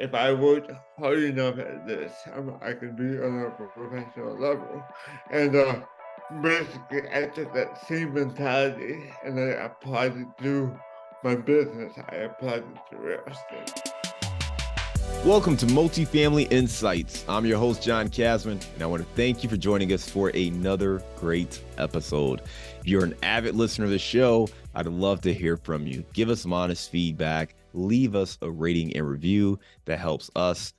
if I worked hard enough at this, I could be on a professional level. And basically, I took that same mentality and I applied it to my business. I applied it to real estate. Welcome to Multifamily Insights. I'm your host, John Casman, and I want to thank you for joining us for another great episode. If you're an avid listener of the show, I'd love to hear from you. Give us some honest feedback. Leave us a rating and review that helps us,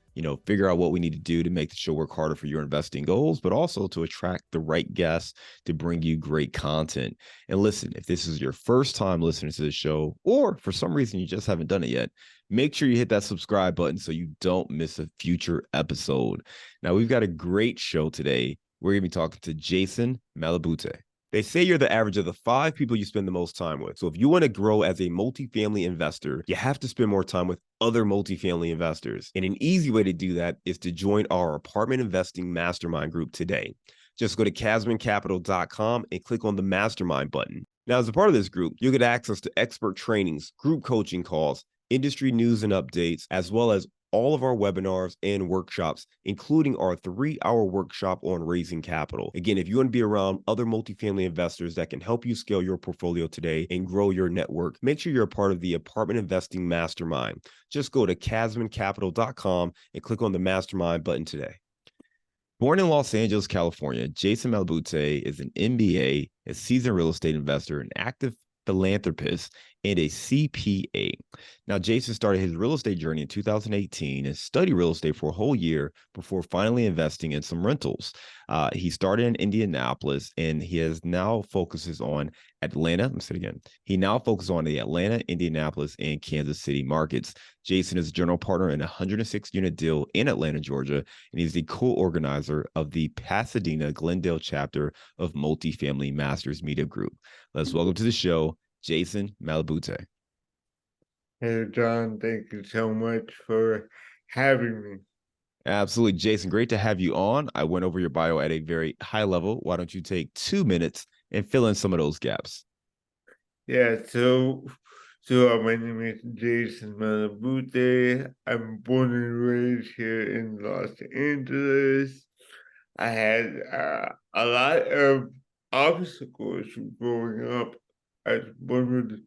figure out what we need to do to make the show work harder for your investing goals, but also to attract the right guests to bring you great content. And listen, if this is your first time listening to the show, or for some reason you just haven't done it yet, make sure you hit that subscribe button so you don't miss a future episode. Now, we've got a great show today. We're going to be talking to Jason Malabute. They say you're the average of the 5 people you spend the most time with. So if you want to grow as a multifamily investor, you have to spend more time with other multifamily investors. And an easy way to do that is to join our apartment investing mastermind group today. Just go to casmancapital.com and click on the mastermind button. Now, as a part of this group, you'll get access to expert trainings, group coaching calls, industry news and updates, as well as all of our webinars and workshops, including our 3-hour workshop on raising capital. Again, if you want to be around other multifamily investors that can help you scale your portfolio today and grow your network, make sure you're a part of the Apartment Investing Mastermind. Just go to casmancapital.com and click on the Mastermind button today. Born in Los Angeles, California, Jason Malabute is an MBA, a seasoned real estate investor, an active philanthropist, and a CPA. Now, Jason started his real estate journey in 2018 and studied real estate for a whole year before finally investing in some rentals. He started in Indianapolis, and he has now focuses on Atlanta. Let me say it again. He now focuses on the Atlanta, Indianapolis, and Kansas City markets. Jason is a general partner in a 106-unit deal in Atlanta, Georgia, and he's the co-organizer of the Pasadena Glendale chapter of Multifamily Masters meetup group. Let's welcome to the show, Jason Malabute. Hey, John, thank you so much for having me. Absolutely. Jason, great to have you on. I went over your bio at a very high level. Why don't you take 2 minutes and fill in some of those gaps? Yeah, my name is Jason Malabute. I'm born and raised here in Los Angeles. I had a lot of obstacles growing up. I was born with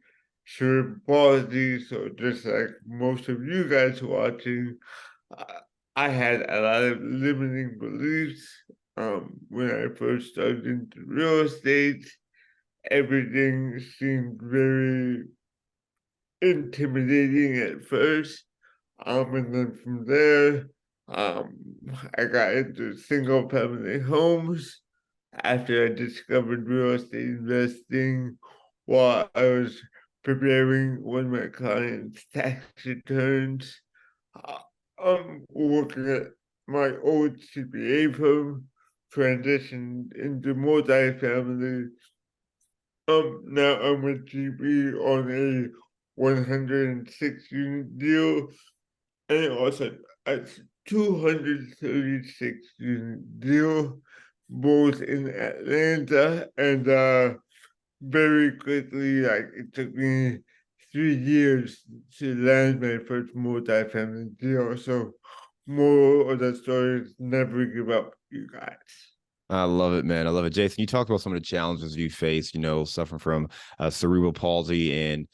cerebral palsy, so just like most of you guys watching, uh, I had a lot of limiting beliefs. When I first started into real estate, everything seemed very intimidating at first. And then from there, um, I got into single family homes after I discovered real estate investing while I was preparing one of my clients' tax returns. Uh, working at my old CPA firm, transitioned into multifamily. Now I'm a GP on a 106 unit deal and also a 236 unit deal, both in Atlanta and very quickly, like it took me 3 years to land my first multifamily deal. So, moral of the story is never give up, you guys. I love it, man. I love it. Jason, you talked about some of the challenges you face, suffering from cerebral palsy and,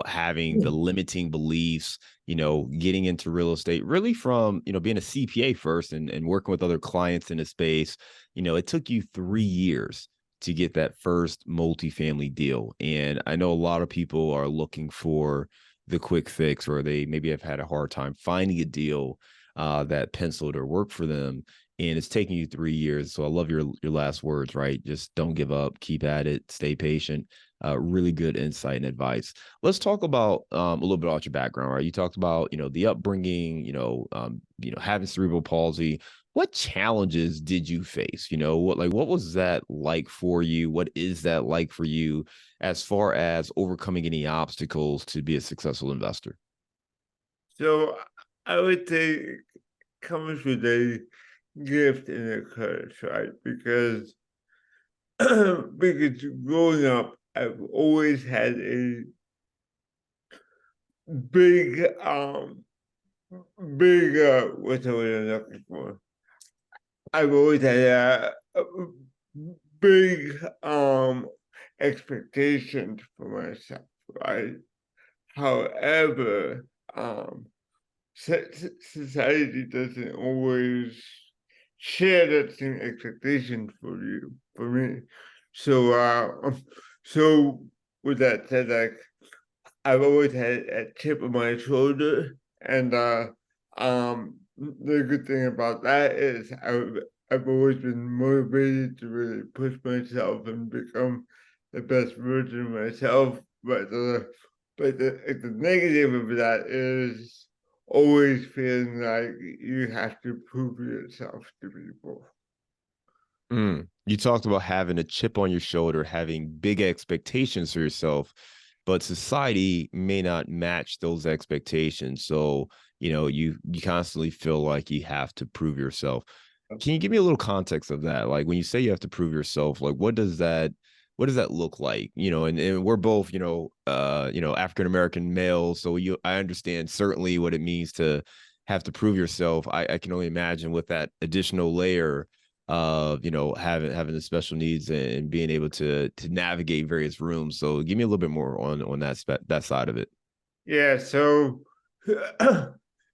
having the limiting beliefs, getting into real estate, really from, being a CPA first and working with other clients in the space. It took you 3 years to get that first multifamily deal. And I know a lot of people are looking for the quick fix, or they maybe have had a hard time finding a deal that penciled or worked for them, and it's taking you 3 years. So I love your last words, right? Just don't give up, keep at it, stay patient. Really good insight and advice. Let's talk about a little bit about your background, right? You talked about, the upbringing, having cerebral palsy. What challenges did you face? What was that like for you? What is that like for you as far as overcoming any obstacles to be a successful investor? So, I would say it comes with a gift and a curse, right? Because because growing up, I've always had a big big what's the word I'm looking for? I've always had a big expectations for myself, right? However, society doesn't always share that same expectation for me. So, so with that said, like I've always had a chip on my shoulder, and the good thing about that is I've always been motivated to really push myself and become the best version of myself. But the negative of that is always feeling like you have to prove yourself to people. You talked about having a chip on your shoulder, having big expectations for yourself, but society may not match those expectations. So, you constantly feel like you have to prove yourself. Can you give me a little context of that? Like when you say you have to prove yourself, like what does that look like? And we're both, African American males, so I understand certainly what it means to have to prove yourself. I can only imagine with that additional layer of having the special needs and being able to navigate various rooms. So give me a little bit more on that side of it. Yeah, so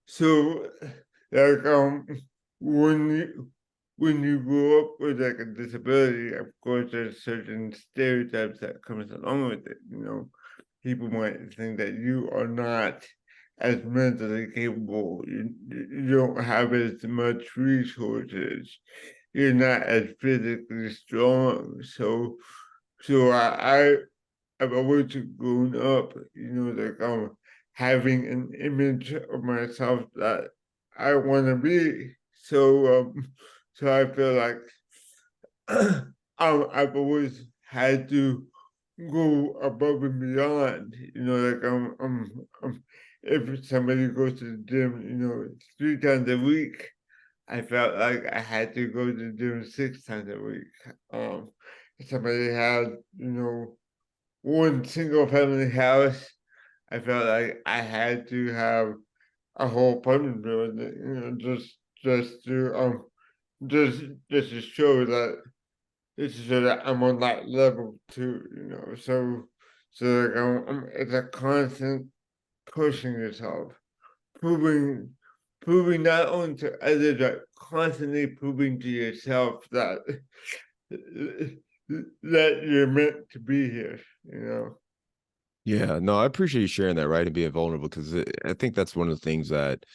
so like when you grow up with like a disability, of course there's certain stereotypes that comes along with it. People might think that you are not as mentally capable. You don't have as much resources. You're not as physically strong. So I've always grown up, like having an image of myself that I want to be. So I feel like I've always had to go above and beyond. Like if somebody goes to the gym, 3 times a week, I felt like I had to go to the gym 6 times a week. If somebody had, one single family house, I felt like I had to have a whole apartment building, just to just just to show that I'm on that level too, so like it's a constant pushing yourself, proving proving not only to others but constantly proving to yourself that that you're meant to be here. Yeah, no, I appreciate you sharing that, right, and being vulnerable because I think that's one of the things that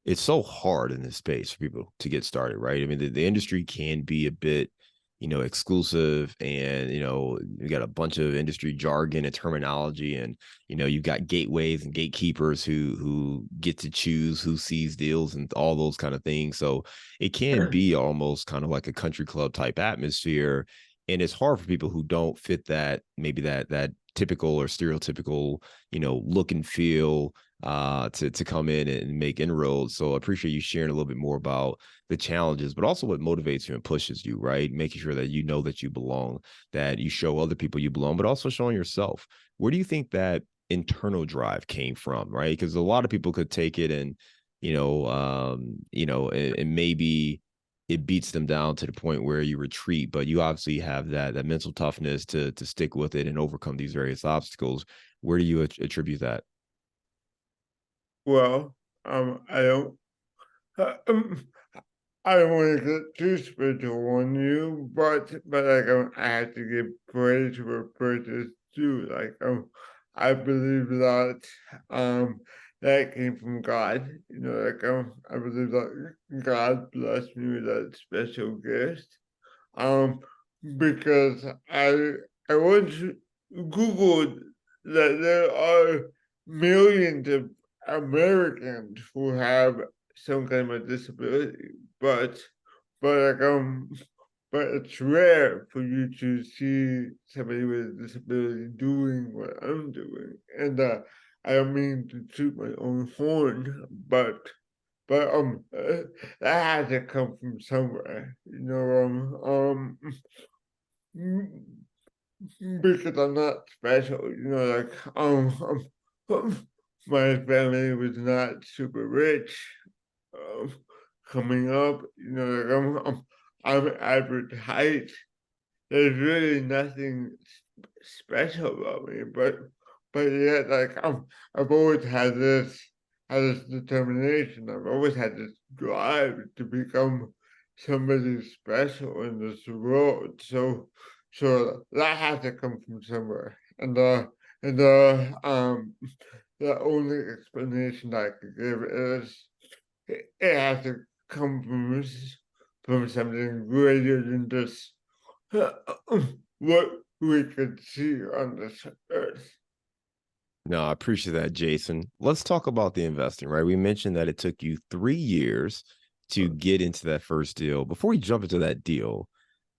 it's so hard in this space for people to get started, right? I mean, the industry can be a bit, exclusive, and you got a bunch of industry jargon and terminology, and you've got gateways and gatekeepers who get to choose who sees deals and all those kind of things. So it can be almost kind of like a country club type atmosphere, and it's hard for people who don't fit that maybe that typical or stereotypical look and feel to come in and make inroads. So I appreciate you sharing a little bit more about the challenges, but also what motivates you and pushes you, right? Making sure that you know that you belong, that you show other people you belong, but also showing yourself. Where do you think that internal drive came from, right? Because a lot of people could take it and, and maybe it beats them down to the point where you retreat, but you obviously have that mental toughness to stick with it and overcome these various obstacles. Where do you attribute that? Well, I don't, um, I don't want to get too spiritual on you, but like I have to give praise where praise is due. Like I believe that um that came from God. I believe that God blessed me with that special gift. Um, because I once Googled that there are millions of Americans who have some kind of disability, but but it's rare for you to see somebody with a disability doing what I'm doing. And I don't mean to toot my own horn, but that had to come from somewhere, because I'm not special, like my family was not super rich. Um, Coming up, like I'm average height. There's really nothing special about me, but yet, like I've always had this determination. I've always had this drive to become somebody special in this world. So that has to come from somewhere. And the only explanation I could give is it has to come from something greater than just what we could see on this earth. No, I appreciate that, Jason. Let's talk about the investing, right? We mentioned that it took you 3 years to get into that first deal. Before we jump into that deal,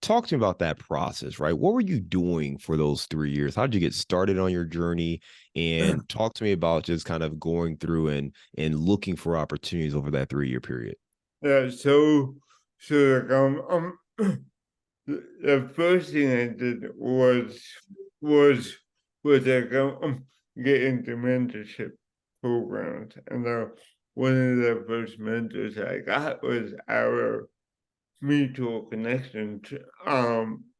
talk to me about that process, right? What were you doing for those 3 years? How did you get started on your journey? And talk to me about just kind of going through and looking for opportunities over that 3 year period. Yeah, so like the first thing I did was was like get into mentorship programs, and one of the first mentors I got was our mutual connection to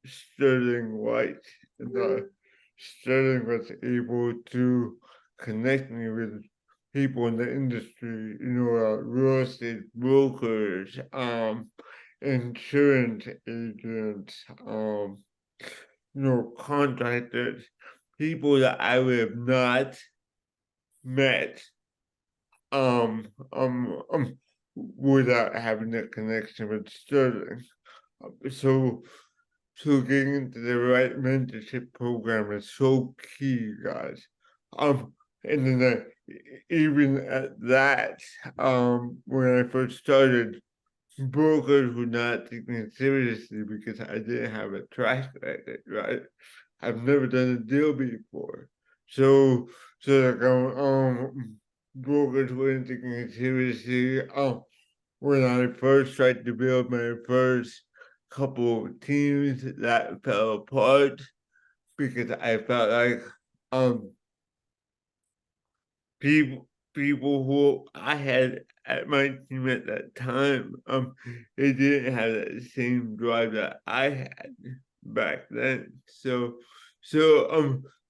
Sterling White. And Sterling was able to connect me with people in the industry, real estate brokers, insurance agents, contractors, people that I would have not met without having a connection with Sterling. So getting into the right mentorship program is so key, guys. And then even at that, when I first started, brokers would not take me seriously because I didn't have a track record, right? I've never done a deal before, so like brokers wouldn't take me seriously. When I first tried to build my first couple of teams, that fell apart because I felt like um people who I had at my team at that time, they didn't have that same drive that I had back then. So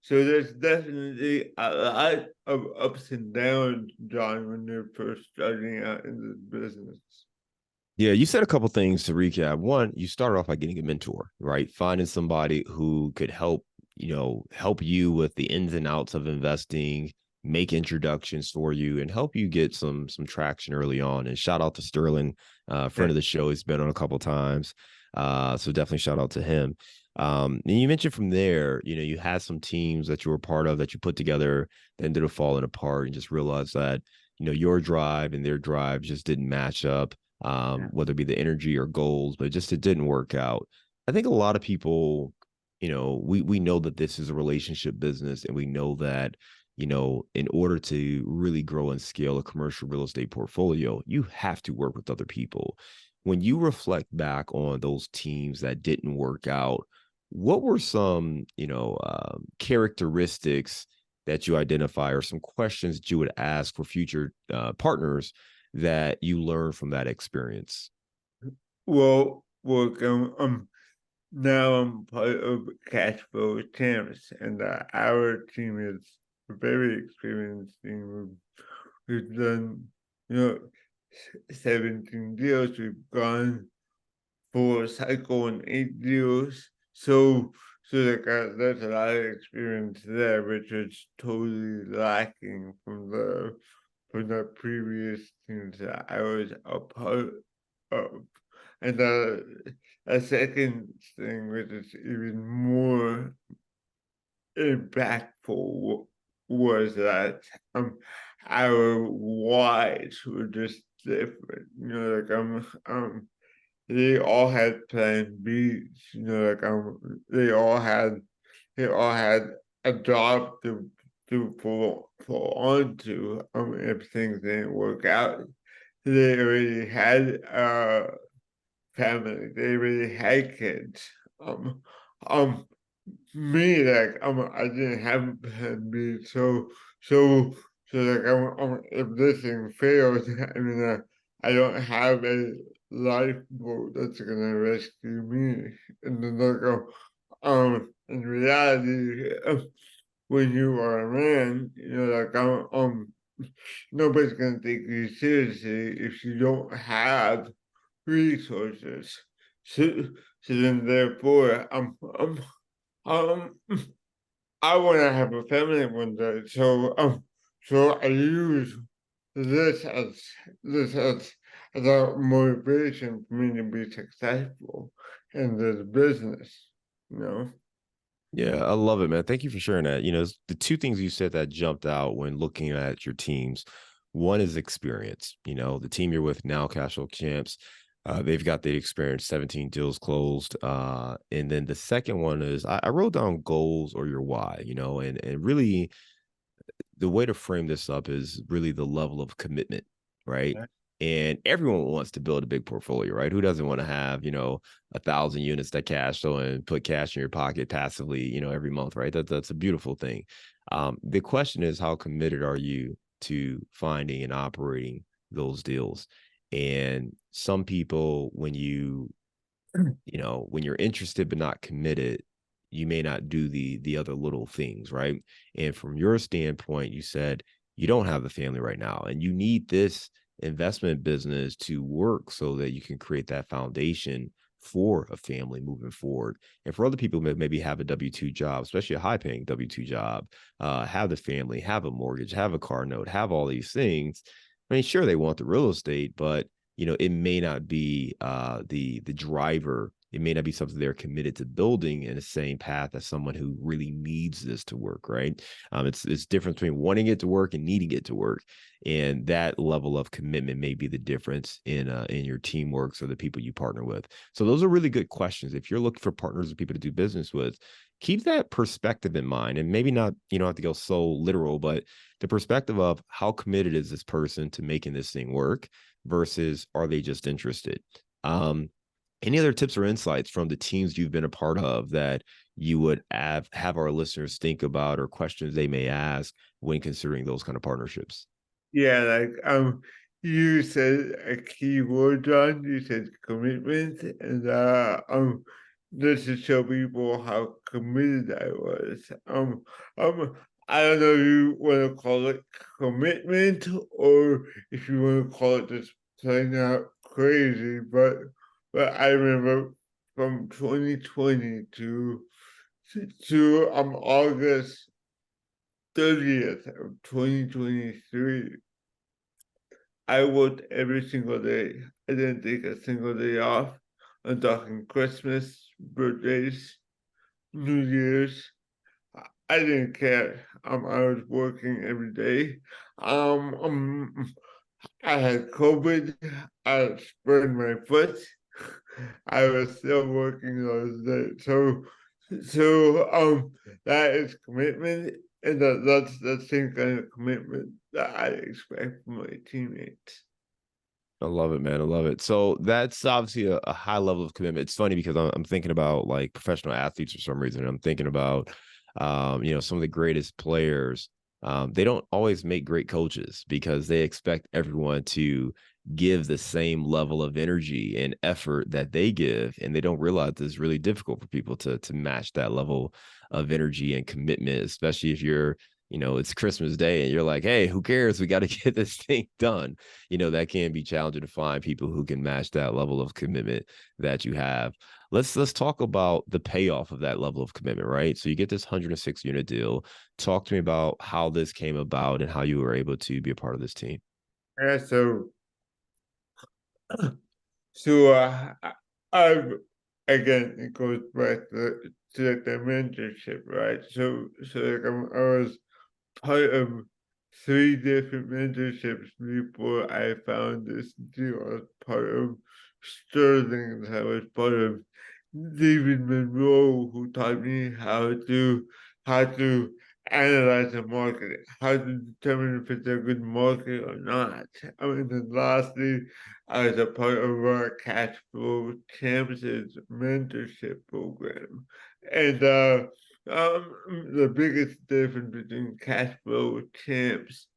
there's definitely a lot of ups and downs, John, when you're first starting out in this business. Yeah, you said a couple things to recap. One, you started off by getting a mentor, right? Finding somebody who could help you with the ins and outs of investing, make introductions for you, and help you get some traction early on. And shout out to Sterling, friend Yeah. of the show. He's been on a couple times. So definitely shout out to him. And you mentioned from there, you had some teams that you were part of that you put together that ended up falling apart and just realized that, your drive and their drive just didn't match up, Yeah. whether it be the energy or goals, but it didn't work out. I think a lot of people, we know that this is a relationship business, and we know that, in order to really grow and scale a commercial real estate portfolio, you have to work with other people. When you reflect back on those teams that didn't work out, what were some, characteristics that you identify, or some questions that you would ask for future partners that you learn from that experience? Well, now I'm part of Cashflow Champs, and our team is a very experienced team. We've done, you know, 17 deals. We've gone for a cycle in 8 deals. So like there's a lot of experience there, which is totally lacking from the previous teams that I was a part of. And a second thing, which is even more impactful, was that our whys were just different. They all had plan Bs. They all had a job to pull on to if things didn't work out. They already had family. They already had kids. Um, me, like I didn't have a plan B, so like if this thing fails, I mean, I don't have a lifeboat that's gonna rescue me. And then like, in reality, when you are a man, like nobody's gonna take you seriously if you don't have resources. So, so then therefore, um, I want to have a family one day. So I use this as this as a motivation for me to be successful in this business. You know. Yeah, I love it, man. Thank you for sharing that. The two things you said that jumped out when looking at your teams. One is experience. The team you're with now, Cashflow Champs, they've got the experience, 17 deals closed. And then the second one is I wrote down goals or your why, and really the way to frame this up is really the level of commitment, right? And everyone wants to build a big portfolio, right? Who doesn't want to have, 1,000 units that cash flow and put cash in your pocket passively, every month, right? That's a beautiful thing. The question is, how committed are you to finding and operating those deals? And some people, when you're interested but not committed, you may not do the other little things, right? And from your standpoint, you said you don't have the family right now and you need this investment business to work so that you can create that foundation for a family moving forward. And for other people, maybe have a W-2 job, especially a high paying W-2 job, have the family, have a mortgage, have a car note, have all these things. I mean, sure, they want the real estate, but it may not be the driver. It may not be something they're committed to building in the same path as someone who really needs this to work, right? It's different between wanting it to work and needing it to work, and that level of commitment may be the difference in your teamwork or the people you partner with. So those are really good questions. If you're looking for partners or people to do business with, keep that perspective in mind, and maybe not have to go so literal, but the perspective of how committed is this person to making this thing work versus are they just interested? Any other tips or insights from the teams you've been a part of that you would have our listeners think about or questions they may ask when considering those kind of partnerships? Yeah, like you said a key word, John. You said commitment, and just to show people how committed I was. I don't know if you want to call it commitment or if you want to call it just plain out crazy, but I remember from 2020 to August 30th of 2023. I worked every single day. I didn't take a single day off. I'm talking Christmas, birthdays, New Year's. I didn't care. I was working every day. I had COVID. I sprained my foot. I was still working those days. So that is commitment, and that's the same kind of commitment that I expect from my teammates. I love it, man. I love it. So that's obviously a high level of commitment. It's funny because I'm thinking about like professional athletes for some reason. I'm thinking about, some of the greatest players. They don't always make great coaches because they expect everyone to give the same level of energy and effort that they give, and they don't realize it's really difficult for people to match that level of energy and commitment, especially if it's Christmas Day and you're like, hey, who cares? We got to get this thing done. That can be challenging to find people who can match that level of commitment that you have. Let's talk about the payoff of that level of commitment, right? So you get this 106 unit deal. Talk to me about how this came about and how you were able to be a part of this team. Yeah, so again, it goes back to like the mentorship, right? So like I was part of three different mentorships before I found this deal. I was part of Sterling, I was part of David Monroe, who taught me how to analyze the market, how to determine if it's a good market or not. I mean, then lastly, I was a part of our Cashflow Champs mentorship program. And the biggest difference between Cashflow Champs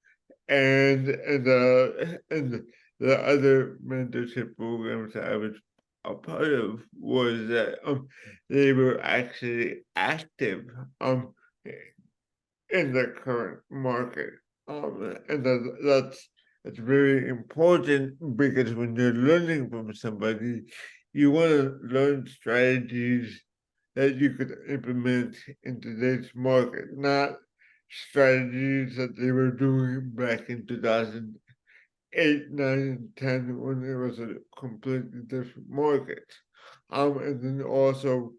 and the other mentorship programs I was a part of was that they were actually active um in the current market. And that's very important because when you're learning from somebody, you want to learn strategies that you could implement in today's market, not strategies that they were doing back in 2008, 9, and 10 when it was a completely different market. And then also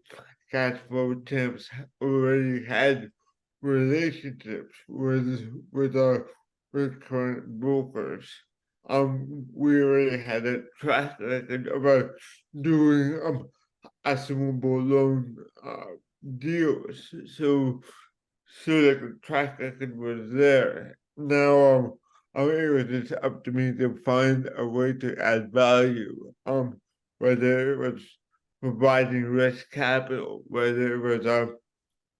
Cashflow Champs already had relationships with current brokers. We already had a track record about doing assumable loan deals, so that the track record was there. Now it was just up to me to find a way to add value. Whether it was providing risk capital, whether it was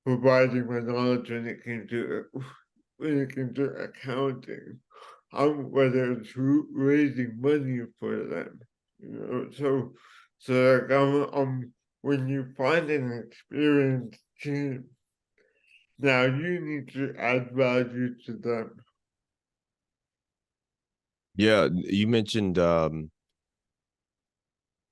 providing my knowledge when it came to accounting, whether it's raising money for them, so like when you find an experienced team, now you need to add value to them. Yeah, you mentioned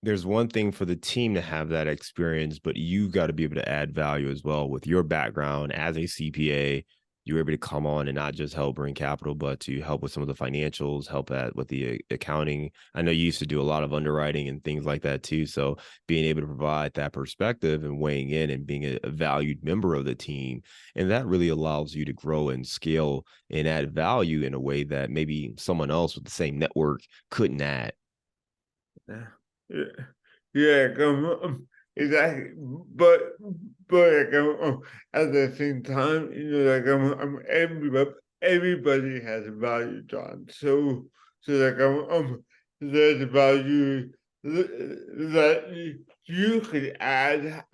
there's one thing for the team to have that experience, but you got to be able to add value as well with your background as a CPA. You're able to come on and not just help bring capital, but to help with some of the financials, help with the accounting. I know you used to do a lot of underwriting and things like that too. So being able to provide that perspective and weighing in and being a valued member of the team, and that really allows you to grow and scale and add value in a way that maybe someone else with the same network couldn't add. Yeah, yeah, yeah, exactly. But like, at the same time, like everybody has a value, John. So like there's a value that you could add,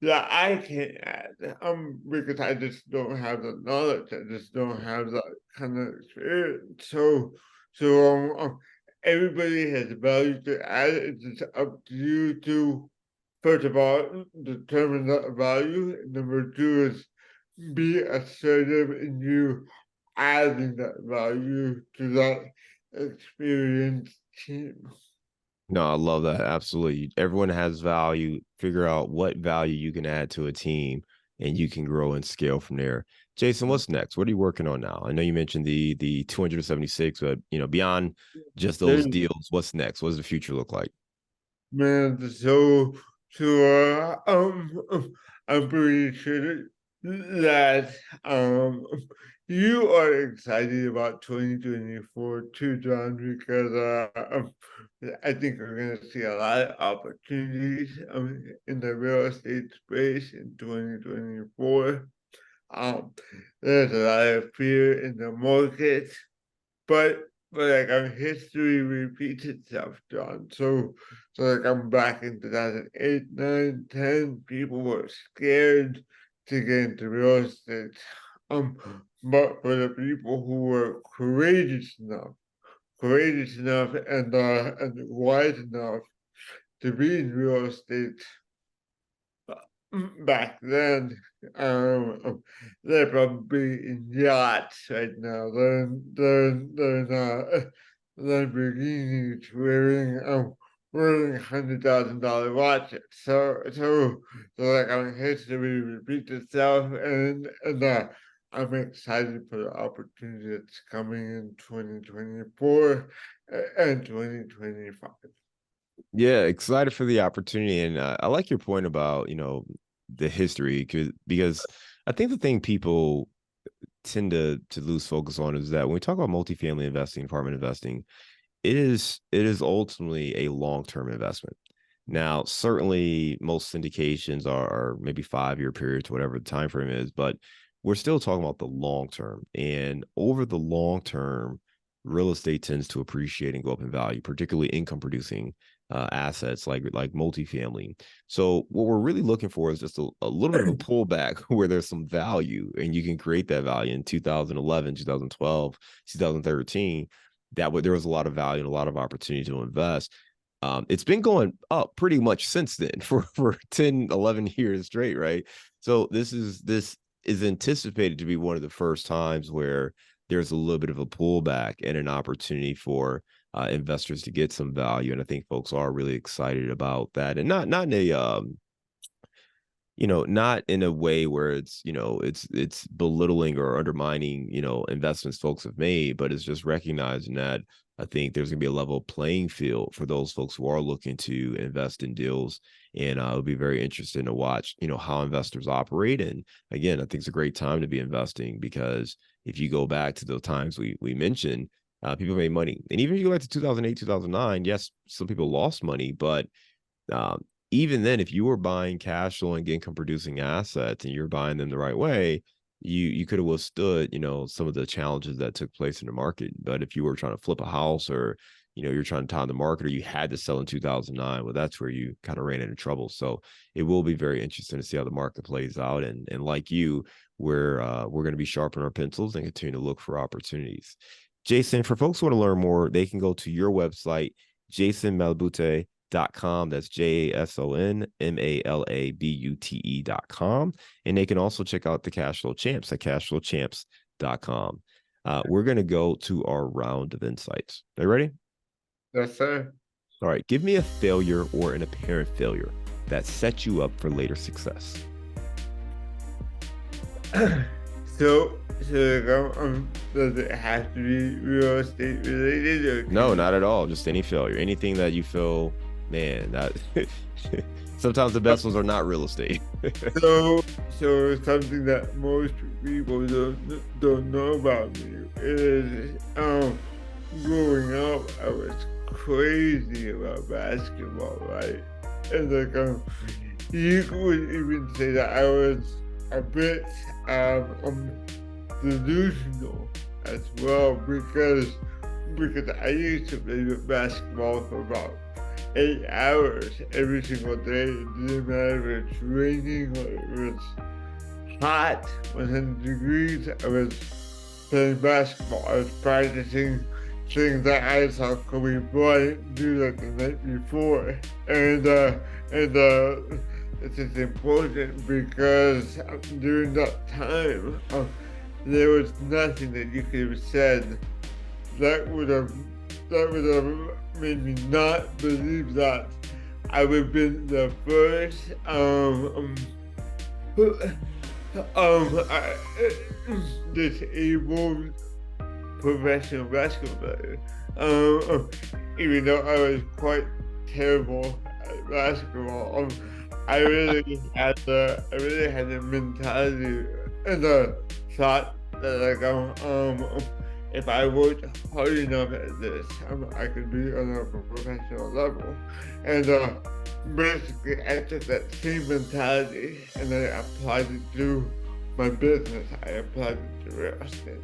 that I can add, because I just don't have the knowledge. I just don't have that kind of experience. So everybody has value to add. It's just up to you to, first of all, determine that value. Number two is be assertive in you adding that value to that experienced team. No, I love that. Absolutely. Everyone has value. Figure out what value you can add to a team and you can grow and scale from there. Jason, what's next? What are you working on now? I know you mentioned the 276, but beyond just those There's deals, what's next? What does the future look like? Man, I'm pretty sure that you are excited about 2024 too, John, because I think we're gonna see a lot of opportunities in the real estate space in 2024. Um, there's a lot of fear in the market, but like history repeats itself, John. So like I'm back in 2008, 9, 10. People were scared to get into real estate. Um, but for the people who were courageous enough and wise enough to be in real estate back then, they're probably in yachts right now. They're not Lamborghinis wearing $100,000 watches. So like history repeats itself, and I'm excited for the opportunity that's coming in 2024 and 2025. Yeah, excited for the opportunity. And I like your point about, the history because I think the thing people tend to lose focus on is that when we talk about multifamily investing, apartment investing, it is ultimately a long-term investment. Now, certainly most syndications are maybe 5-year periods, whatever the time frame is, but we're still talking about the long term. And over the long term, real estate tends to appreciate and go up in value, particularly income producing assets like multifamily. So what we're really looking for is just a little bit of a pullback where there's some value, and you can create that value in 2011, 2012, 2013. There was a lot of value and a lot of opportunity to invest. It's been going up pretty much since then for 10, 11 years straight, right? So this is anticipated to be one of the first times where there's a little bit of a pullback and an opportunity for investors to get some value. And I think folks are really excited about that, and not in a not in a way where it's belittling or undermining, investments folks have made, but it's just recognizing that I think there's going to be a level playing field for those folks who are looking to invest in deals. And it'll be very interesting to watch, how investors operate. And again, I think it's a great time to be investing, because if you go back to the times we mentioned, people made money. And even if you go back to 2008, 2009, yes, some people lost money, but even then, if you were buying cash flow and income producing assets and you're buying them the right way, you could have withstood, some of the challenges that took place in the market. But if you were trying to flip a house, or, you're trying to time the market, or you had to sell in 2009, well, that's where you kind of ran into trouble. So it will be very interesting to see how the market plays out. And like you, we're going to be sharpening our pencils and continue to look for opportunities. Jason, for folks who want to learn more, they can go to your website, jasonmalabute.com. That's JASONMALABUTE.com. And they can also check out the Cashflow Champs at cashflowchamps.com. We're going to go to our round of insights. Are you ready? Yes, sir. All right. Give me a failure or an apparent failure that set you up for later success. So does it have to be real estate related? Or No, not at all. Just any failure, anything that you feel, man, that sometimes the best ones are not real estate. so something that most people don't know about me is growing up, I was crazy about basketball, right? And you could even say that I was a bit delusional as well, because I used to play basketball for about 8 hours every single day. It didn't matter if it was raining or it was hot, 100 degrees. I was playing basketball. I was practicing things that I saw Kobe Bryant do like the night before, and it's just important because during that time, there was nothing that you could have said that would have made me not believe that I would have been the first disabled professional basketball player. Even though I was quite terrible at basketball, I really had the mentality and the thought that if I worked hard enough at this, I could be on a professional level. And basically, I took that same mentality and I applied it to my business. I applied it to real estate.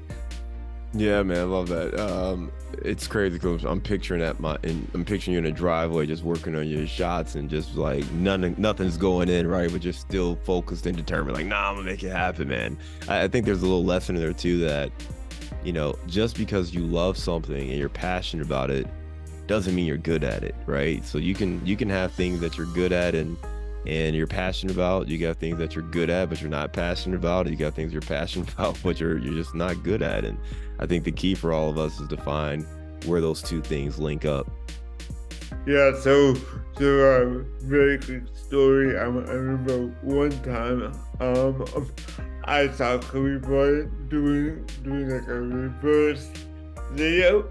Yeah, man, I love that. It's crazy because I'm picturing I'm picturing you in a driveway, just working on your shots, and just like nothing's going in, right? But you're still focused and determined. Like, nah, I'm gonna make it happen, man. I think there's a little lesson in there too, that just because you love something and you're passionate about it doesn't mean you're good at it, right? So you can have things that you're good at and you're passionate about. You got things that you're good at but you're not passionate about. You got things you're passionate about but you're just not good at. And I think the key for all of us is to find where those two things link up. Yeah, so very quick story. I remember one time I saw Kobe Bryant doing like a reverse layup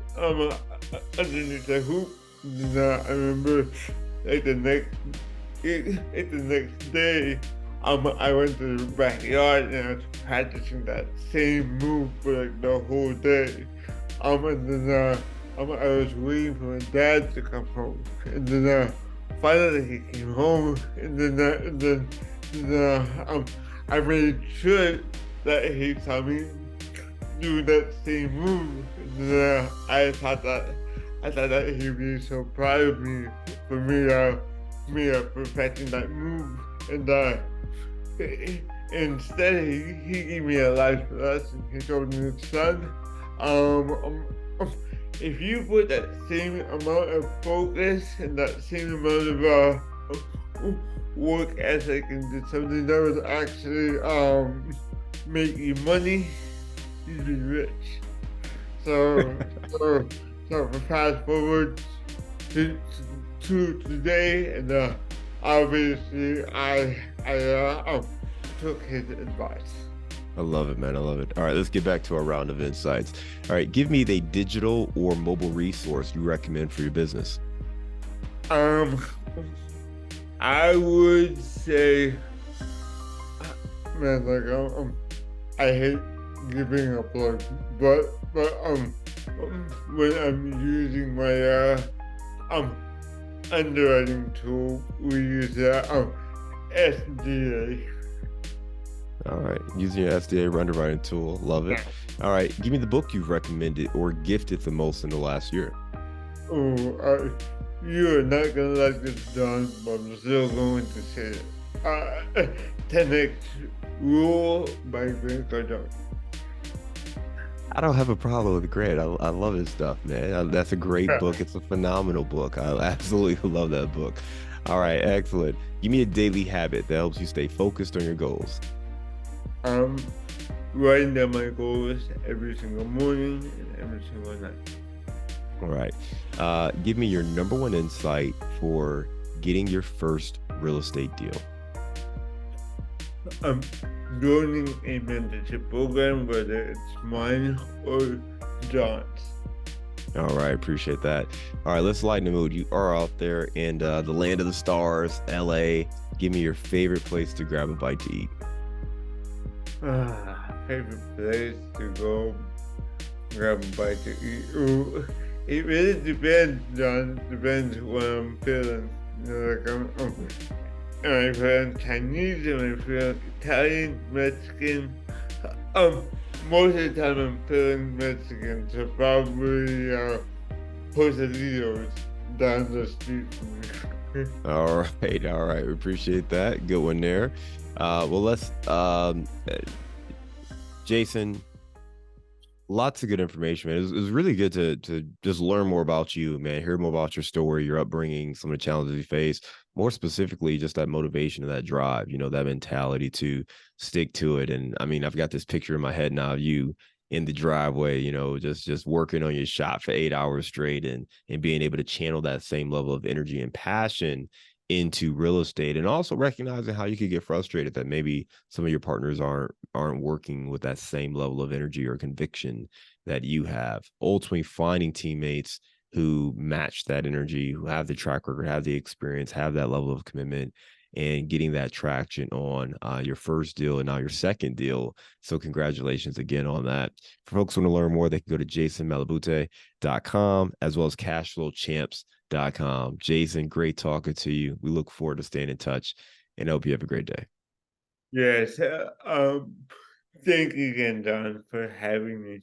underneath the hoop. And I remember like the next day, I went to the backyard and I was practicing that same move for like the whole day. And then I was waiting for my dad to come home, and then finally he came home, and then I made sure that he saw me do that same move. And then I thought that I thought that he'd be so proud of me for me perfecting that move, and instead he gave me a life lesson. He told me, son, um, um, um, if you put that same amount of focus and that same amount of work ethic into something that would actually make you money, you'd be rich. So, so, so fast forward to today, and obviously I took his advice. I love it, man. I love it. All right, let's get back to our round of insights. All right, give me the digital or mobile resource you recommend for your business. I would say, man, like I hate giving a plug, but when I'm using my underwriting tool, we use SDA. All right, using your SDA underwriting tool, love it. All right, give me the book you've recommended or gifted the most in the last year. Oh, you are not gonna like this, Don, but I'm still going to say it. 10X Rule by Grant Cardone. I don't have a problem with Grant. I love his stuff, man. That's a great book. It's a phenomenal book. I absolutely love that book. All right, excellent. Give me a daily habit that helps you stay focused on your goals. Writing down my goals every single morning and every single night. All right. Give me your number one insight for getting your first real estate deal. Joining a mentorship program, whether it's mine or John's. All right, appreciate that. All right, let's lighten the mood. You are out there in the land of the stars, LA. Give me your favorite place to grab a bite to eat. Favorite place to go grab a bite to eat. Ooh, it really depends, John. It depends what I'm feeling. You know, like am I feeling Chinese? Am I feeling Italian, Mexican? Most of the time I'm feeling Mexican, so probably Pasadena down the street from me. All right. We appreciate that. Good one there. Well, let's, Jason, lots of good information, man. It was really good to just learn more about you, man. Hear more about your story, your upbringing, some of the challenges you face. More specifically, just that motivation and that drive, that mentality to stick to it. And I mean, I've got this picture in my head now of you in the driveway, just working on your shop for 8 hours straight and being able to channel that same level of energy and passion into real estate, and also recognizing how you could get frustrated that maybe some of your partners aren't working with that same level of energy or conviction that you have. Ultimately finding teammates who match that energy, who have the track record, have the experience, have that level of commitment, and getting that traction on your first deal and now your second deal. So congratulations again on that. For folks who want to learn more, they can go to jasonmalabute.com as well as cashflowchamps.com. Jason, great talking to you. We look forward to staying in touch and hope you have a great day. Yes. Thank you again, Don, for having me.